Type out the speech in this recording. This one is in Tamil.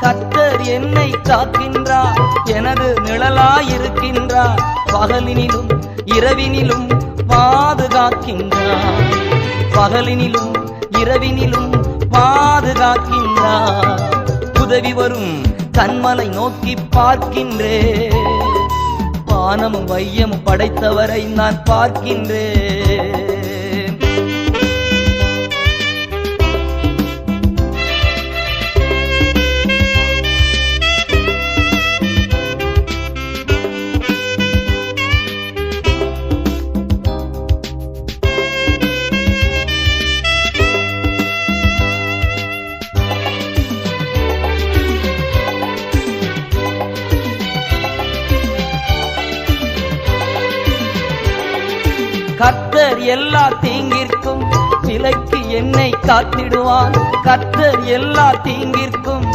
கர்த்தர் என்னை காக்கின்றார், எனது நிழலாயிருக்கின்றார். பகலினிலும் இரவினிலும் பாதுகாக்கின்றார், பகலினிலும் இரவினிலும் பாதுகாக்கின்றார். உதவி வரும் கண்மலை நோக்கி பார்க்கின்றேன், வானமும் வையமும் படைத்தவரை நான் பார்க்கின்றேன். கர்த்தர் எல்லா தீங்கிற்கும் விலக்கி என்னை காத்திடுவார், கர்த்தர் எல்லா தீங்கிற்கும்